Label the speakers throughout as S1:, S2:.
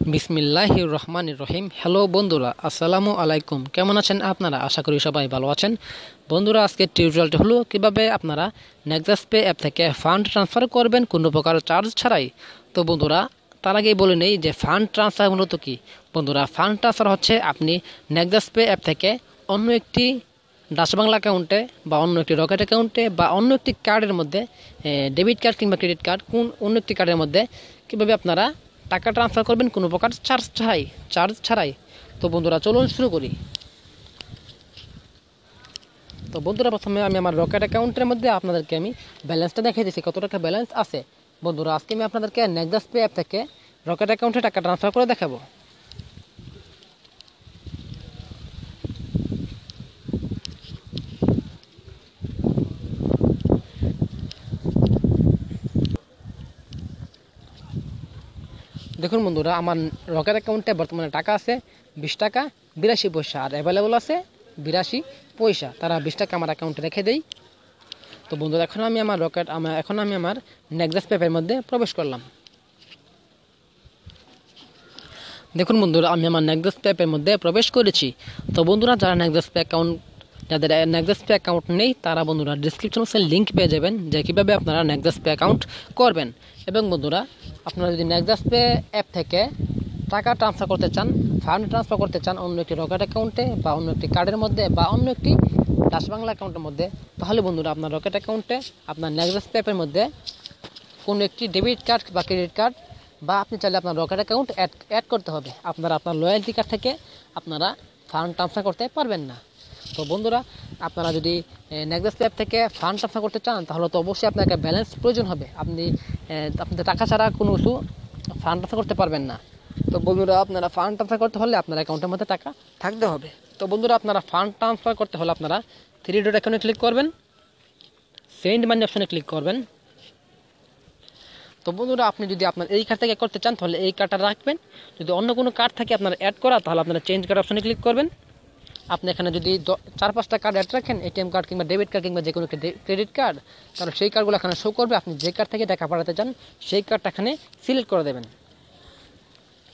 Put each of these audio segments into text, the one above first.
S1: বিসমিল্লাহির রহমানির রহিম। হ্যালো বন্ধুরা, আসসালামু আলাইকুম। কেমন আছেন আপনারা? আশা করি সবাই ভালো আছেন। বন্ধুরা, আজকের টিউটোরিয়ালটি হলো কিভাবে আপনারা নেক্সাস পে অ্যাপ থেকে ফান্ড ট্রান্সফার করবেন কোনো প্রকার চার্জ ছাড়াই। তো বন্ধুরা, তার আগেই বলে নেই যে ফান্ড ট্রান্সফার মূলত কি। বন্ধুরা, ফান্ড ট্রান্সফার হচ্ছে আপনি নেক্সাস পে অ্যাপ থেকে অন্য একটি ডাচ বাংলা অ্যাকাউন্টে বা অন্য একটি রকেট অ্যাকাউন্টে বা অন্য একটি কার্ডের মধ্যে, ডেবিট কার্ড কিংবা ক্রেডিট কার্ড, অন্য একটি কার্ডের মধ্যে কীভাবে আপনারা টাকা ট্রান্সফার করবেন কোনো প্রকার চার্জ ছাড়াই। তো বন্ধুরা, চলুন শুরু করি। তো বন্ধুরা, প্রথমে আমি আমার রকেট অ্যাকাউন্টের মধ্যে আপনাদেরকে আমি ব্যালেন্সটা দেখিয়ে দিচ্ছি কত টাকা ব্যালেন্স আছে। বন্ধুরা, আজকে আমি আপনাদেরকে নেক্সাস পে অ্যাপ থেকে রকেট অ্যাকাউন্টে টাকা ট্রান্সফার করে দেখাবো। দেখুন বন্ধুরা, আমার রকেট অ্যাকাউন্টে বর্তমানে টাকা আছে 20 টাকা 82 পয়সা, আর অ্যাভেলেবল আছে 82 পয়সা। তারা 20 টাকা আমার অ্যাকাউন্টে রেখে দেই। তো বন্ধুরা, এখন আমি আমার নেক্সাস পে অ্যাপের মধ্যে প্রবেশ করলাম। দেখুন বন্ধুরা, আমি আমার নেক্সাস পে অ্যাপের মধ্যে প্রবেশ করেছি। তো বন্ধুরা, যাদের নেক্সাস পে অ্যাকাউন্ট নেই তারা বন্ধুরা ডিসক্রিপশন বক্সে লিঙ্ক পেয়ে যাবেন যে কীভাবে আপনারা নেক্সাস পে অ্যাকাউন্ট করবেন। এবং বন্ধুরা, আপনারা যদি নেক্সাস পে অ্যাপ থেকে টাকা ট্রান্সফার করতে চান, ফান্ড ট্রান্সফার করতে চান অন্য একটি রকেট অ্যাকাউন্টে বা অন্য একটি কার্ডের মধ্যে বা অন্য একটি ডাচ বাংলা অ্যাকাউন্টের মধ্যে, তাহলে বন্ধুরা আপনার রকেট অ্যাকাউন্টে আপনার নেক্সাস পে অ্যাপের মধ্যে কোনো একটি ডেবিট কার্ড বা ক্রেডিট কার্ড বা আপনি চাইলে আপনার রকেট অ্যাকাউন্ট অ্যাড করতে হবে। আপনার লয়্যালটি কার্ড থেকে আপনারা ফান্ড ট্রান্সফার করতে পারবেন না। তো বন্ধুরা, আপনারা যদি নেক্সাস পে অ্যাপ থেকে ফান্ড ট্রান্সফার করতে চান তাহলে তো অবশ্যই আপনাকে ব্যালেন্স প্রয়োজন হবে। আপনাদের টাকা ছাড়া কোনো কিছু ফান্ড ট্রান্সফার করতে পারবেন না। তো বন্ধুরা, আপনারা ফান্ড ট্রান্সফার করতে হলে আপনার অ্যাকাউন্টের মধ্যে টাকা থাকতে হবে। তো বন্ধুরা, আপনারা ফান্ড ট্রান্সফার করতে হলে আপনারা 3 ডট আইকনে ক্লিক করবেন, সেন্ড মানি অপশনে ক্লিক করবেন। তো বন্ধুরা, আপনি যদি আপনার এই কার্ড থেকে করতে চান তাহলে এই কার্ডটা রাখবেন। যদি অন্য কোনো কার্ড থাকে আপনার অ্যাড করা, তাহলে আপনারা চেঞ্জ কার্ড অপশনে ক্লিক করবেন। আপনি এখানে যদি 4-5টা কার্ড অ্যাড রাখেন, এটিএম কার্ড কিংবা ডেবিট কার্ড কিংবা যে কোনো ক্রেডিট কার্ড, তাহলে সেই কার্ডগুলো এখানে শো করবে। আপনি যে কার্ড থেকে টাকা পাঠাতে চান সেই কার্ডটা এখানে সিলেক্ট করে দেবেন।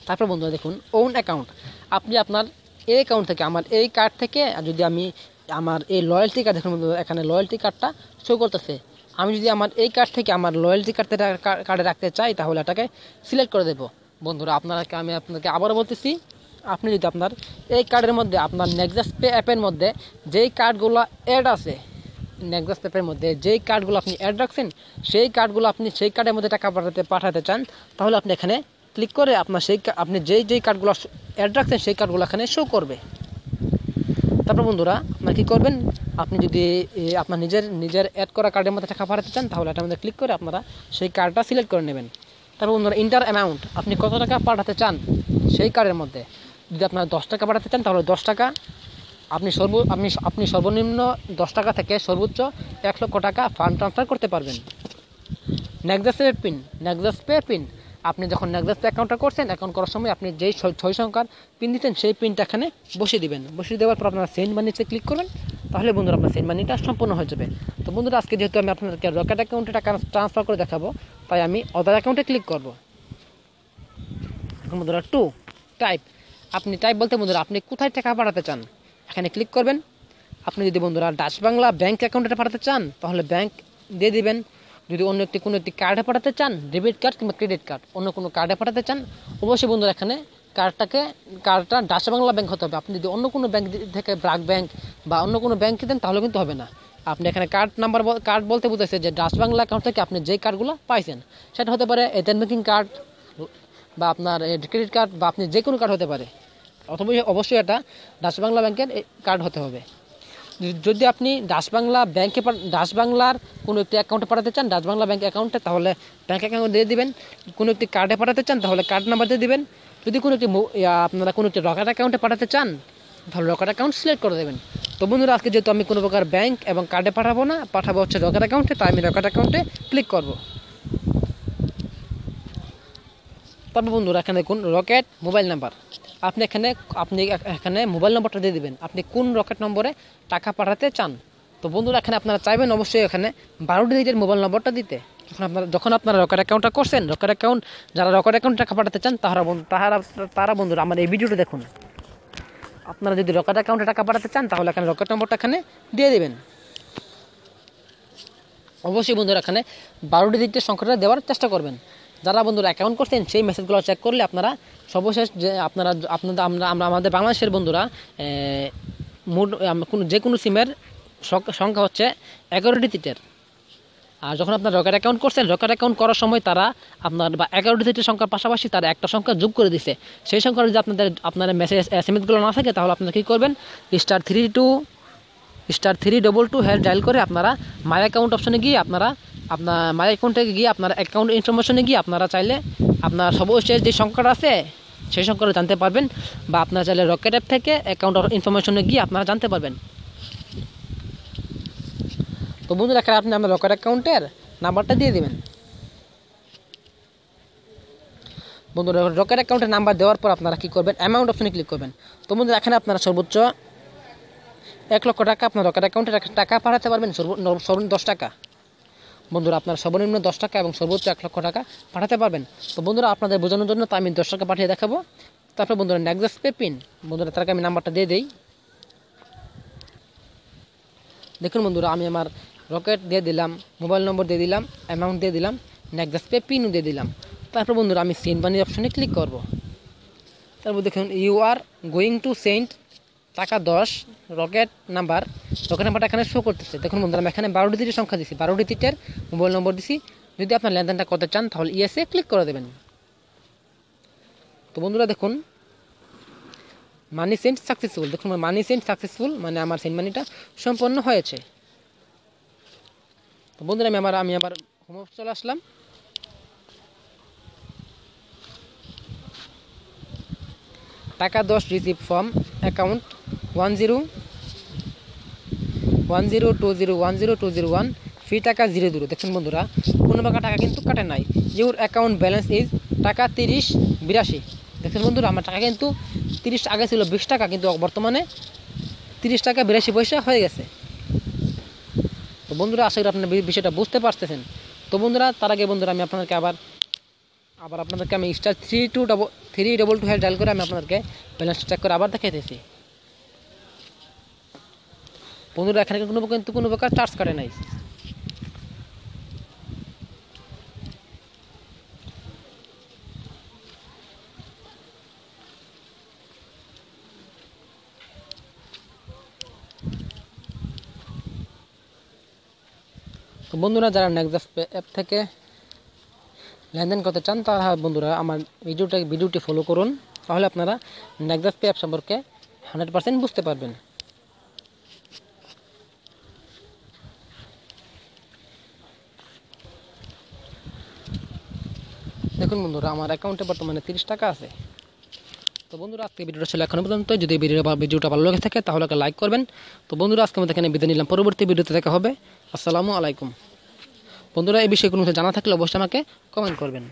S1: তারপর বন্ধুরা দেখুন, ওন অ্যাকাউন্ট। আপনি আপনার এই অ্যাকাউন্ট থেকে আমার এই কার্ড থেকে যদি আমি আমার এই লয়্যালটি কার্ড, দেখুন বন্ধুরা এখানে লয়্যালটি কার্ডটা শো করতেছে। আমি যদি আমার এই কার্ড থেকে আমার লয়্যালটি কার্ডে রাখতে চাই তাহলে এটাকে সিলেক্ট করে দেবো। বন্ধুরা, আমি আপনাকে আবারও বলতেছি, আপনি যদি আপনার এই কার্ডের মধ্যে আপনার নেক্সাস পে অ্যাপের মধ্যে যেই কার্ডগুলো অ্যাড আছে, নেক্সাস পে অ্যাপের মধ্যে যেই কার্ডগুলো আপনি অ্যাড রাখছেন সেই কার্ডগুলো আপনি সেই কার্ডের মধ্যে টাকা পাঠাতে চান, তাহলে আপনি এখানে ক্লিক করে আপনি যেই কার্ডগুলো অ্যাড রাখছেন সেই কার্ডগুলো এখানে শো করবে। তারপর বন্ধুরা, আপনার কী করবেন, আপনি যদি আপনার নিজের অ্যাড করা কার্ডের মধ্যে টাকা পাঠাতে চান তাহলে এটার মধ্যে ক্লিক করে আপনারা সেই কার্ডটা সিলেক্ট করে নেবেন। তারপর বন্ধুরা, ইন্টার অ্যামাউন্ট, আপনি কত টাকা পাঠাতে চান সেই কার্ডের মধ্যে। যদি আপনার 10 টাকা পাঠাতে চান তাহলে 10 টাকা, আপনি সর্বনিম্ন 10 টাকা থেকে সর্বোচ্চ 1 লক্ষ টাকা ফান্ড ট্রান্সফার করতে পারবেন। নেক্সাস পে পিন, আপনি যখন নেক্সাস পে অ্যাকাউন্টটা করছেন, অ্যাকাউন্ট করার সময় আপনি যেই 6 সংখ্যার পিন দিচ্ছেন সেই পিনটা এখানে বসিয়ে দিবেন। বসিয়ে দেওয়ার পর আপনারা সেন্ড মানিতে ক্লিক করবেন। তাহলে বন্ধুরা আপনার সেন্ড মানিটা সম্পূর্ণ হয়ে যাবে। তো বন্ধুরা, আজকে যেহেতু আমি আপনাদেরকে রকেট অ্যাকাউন্টে টাকা ট্রান্সফার করে দেখাবো, তাই আমি আদার অ্যাকাউন্টে ক্লিক করব। এখন বন্ধুরা টাইপ, আপনি টাইপ বলতে বন্ধুরা আপনি কোথায় টাকা পাঠাতে চান এখানে ক্লিক করবেন। আপনি যদি বন্ধুরা ডাচ বাংলা ব্যাংক অ্যাকাউন্টে পাঠাতে চান তাহলে ব্যাংক দিয়ে দিবেন। যদি অন্য কোনো একটি কার্ডে পাঠাতে চান, ডেবিট কার্ড কিংবা ক্রেডিট কার্ড, অন্য কোনো কার্ডে পাঠাতে চান, অবশ্যই বন্ধুরা এখানে কার্ডটা ডাচ বাংলা ব্যাংক হতে হবে। আপনি যদি অন্য কোনো ব্যাংক থেকে ব্রাক ব্যাংক বা অন্য কোনো ব্যাংকে দেন তাহলে কিন্তু হবে না। আপনি এখানে কার্ড বলতে বুঝতেছে যে ডাচ বাংলা অ্যাকাউন্ট থেকে আপনি যেই কার্ডগুলো পাইছেন, সেটা হতে পারে এটিএম ব্যাংকিং কার্ড বা আপনার ক্রেডিট কার্ড বা আপনি যে কোনো কার্ড হতে পারে, অথবা অবশ্যই এটা ডাচ বাংলা ব্যাংকের কার্ড হতে হবে। যদি আপনি ডাচ বাংলার কোনো একটি অ্যাকাউন্টে পাঠাতে চান, ডাচ বাংলা ব্যাংক অ্যাকাউন্টে, তাহলে ব্যাংক অ্যাকাউন্ট দিয়ে দিবেন। কোনো একটি কার্ডে পাঠাতে চান তাহলে কার্ড নাম্বার দিয়ে দিবেন। যদি আপনারা কোনো একটি রকেট অ্যাকাউন্টে পাঠাতে চান তাহলে রকেট অ্যাকাউন্ট সিলেক্ট করে দেবেন। তো বন্ধুরা, আজকে যেহেতু আমি কোনো প্রকার ব্যাংক এবং কার্ডে পাঠাবো হচ্ছে রকেট অ্যাকাউন্টে, তাই আমি রকেট অ্যাকাউন্টে ক্লিক করব। তারপর বন্ধুরা এখানে দেখুন রকেট মোবাইল নাম্বার, আপনি এখানে মোবাইল নম্বরটা দিয়ে দিবেন, আপনি কোন রকেট নম্বরে টাকা পাঠাতে চান। তো বন্ধুরা, এখানে আপনারা চাইবেন অবশ্যই এখানে 12 ডিজিটের মোবাইল নম্বরটা দিতে। যখন আপনারা রকেট অ্যাকাউন্টটা করছেন, রকেট অ্যাকাউন্ট যারা রকেট অ্যাকাউন্ট টাকা পাঠাতে চান তারা বন্ধুরা আমার এই ভিডিওটা দেখুন। আপনারা যদি রকেট অ্যাকাউন্টে টাকা পাঠাতে চান তাহলে এখানে রকেট নম্বরটা এখানে দিয়ে দেবেন। অবশ্যই বন্ধুরা এখানে 12 ডিজিটের সংখ্যাটা দেওয়ার চেষ্টা করবেন। যারা বন্ধুরা অ্যাকাউন্ট করছেন সেই মেসেজগুলো চেক করলে আপনারা সর্বশেষ যে আমরা আমাদের বাংলাদেশের বন্ধুরা যে কোনো সিমের সংখ্যা হচ্ছে 11 ডিজিটের। আর যখন আপনার রকেট অ্যাকাউন্ট করছেন, রকেট অ্যাকাউন্ট করার সময় তারা আপনার 11 ডিজিটের সংখ্যার পাশাপাশি তারা একটা সংখ্যা যোগ করে দিছে। সেই সংখ্যা যদি আপনার মেসেজ এসএমএসগুলো না থাকে তাহলে আপনারা কী করবেন, *322# ডায়াল করে আপনারা মাই অ্যাকাউন্ট অপশনে গিয়ে আপনার মাই অ্যাকাউন্টে গিয়ে আপনার অ্যাকাউন্ট ইনফরমেশনে গিয়ে আপনারা চাইলে আপনার সর্বশেষ যে সংখ্যাটা আছে সেই সংখ্যাটা জানতে পারবেন, বা আপনারা চাইলে রকেট অ্যাপ থেকে অ্যাকাউন্ট ইনফরমেশনে গিয়ে আপনারা জানতে পারবেন। তো বন্ধুরা এখানে আপনি আপনার রকেট অ্যাকাউন্টের নাম্বারটা দিয়ে দেবেন। বন্ধুরা রকেট অ্যাকাউন্টের নাম্বার দেওয়ার পর আপনারা কী করবেন, অ্যামাউন্ট অপশনে ক্লিক করবেন। তো বন্ধুরা এখানে আপনারা সর্বোচ্চ 1 লক্ষ টাকা আপনার রকেট অ্যাকাউন্টে টাকা পাঠাতে পারবেন, সর্বনিম্ন 10 টাকা। বন্ধুরা আপনার সর্বনিম্ন 10 টাকা এবং সর্বোচ্চ 1 লক্ষ টাকা পাঠাতে পারবেন। তো বন্ধুরা আপনাদের বোঝানোর জন্য তো আমি 10 টাকা পাঠিয়ে দেখাবো। তারপর বন্ধুরা নেক্সট পে পিন, বন্ধুরা তার আগে আমি নাম্বারটা দিয়ে দিই। দেখুন বন্ধুরা আমি আমার রকেট দিয়ে দিলাম, মোবাইল নম্বর দিয়ে দিলাম, অ্যামাউন্ট দিয়ে দিলাম, নেক্সট পে পিনও দিয়ে দিলাম। তারপর বন্ধুরা আমি সেন্ড মানি অপশনে ক্লিক করব। তারপর দেখুন you are going to send taka 10 rocket নাম্বারটা এখানে শো করতেছে। দেখুন বন্ধুরা আমি এখানে 12 ডিজিটের সংখ্যা দিছি, 12 ডিজিটের মোবাইল নম্বর দিছি। যদি আপনার লেনদেনটা করতে চান তাহলে ইয়েসে ক্লিক করে দেবেন। তো বন্ধুরা দেখুন মানি সেন্ড সাকসেসফুল, দেখুন মানি সেন্ড সাকসেসফুল মানে আমার সেন্ড মানিটা সম্পন্ন হয়েছে। তো বন্ধুরা আমি আবার হোম অফিসে চলে আসলাম। টাকা 10 রিসিভ ফ্রম অ্যাকাউন্ট 1020102001 ফি টাকা 00। দেখুন বন্ধুরা কোনো টাকা কিন্তু কাটে নাই। ইউর অ্যাকাউন্ট ব্যালেন্স ইজ টাকা 3082। দেখুন বন্ধুরা আমার টাকা কিন্তু 30 আগে ছিল 20 টাকা, কিন্তু বর্তমানে 30 টাকা 82 পয়সা হয়ে গেছে। তো বন্ধুরা আশা করি আপনার বিষয়টা বুঝতে পারতেছেন। তো বন্ধুরা তার আগে বন্ধুরা আমি আপনাদেরকে আবার আপনাদেরকে আমি *322# ডায়াল করে আমি আপনাদেরকে ব্যালেন্স চেক করে আবার দেখাইতেছি। বন্ধুরা এখানে কিন্তু কোনো প্রকার চার্জ কাটে নাই। তো বন্ধুরা যারা নেক্সট অ্যাপ থেকে লেনদেন করতে চান তারা বন্ধুরা আমার ভিডিওটি ফলো করুন, তাহলে আপনারা নেক্সট পে অ্যাপ সম্পর্কে 100% বুঝতে পারবেন। দেখুন বন্ধুরা আমার অ্যাকাউন্টে বর্তমানে 30 টাকা আছে। তো বন্ধুরা আজকে ভিডিওটা ছিল এখন পর্যন্ত। যদি ভিডিওটা ভালো লাগে থাকে তাহলে লাইক করবেন। তো বন্ধুরা আজকে আমাদের এখানে বিদায় নিলাম, পরবর্তী ভিডিওতে দেখা হবে। আসসালামু আলাইকুম। বন্ধুরা এই বিষয়ে কোনো জানা থাকলে অবশ্যই আমাকে কমেন্ট করবেন।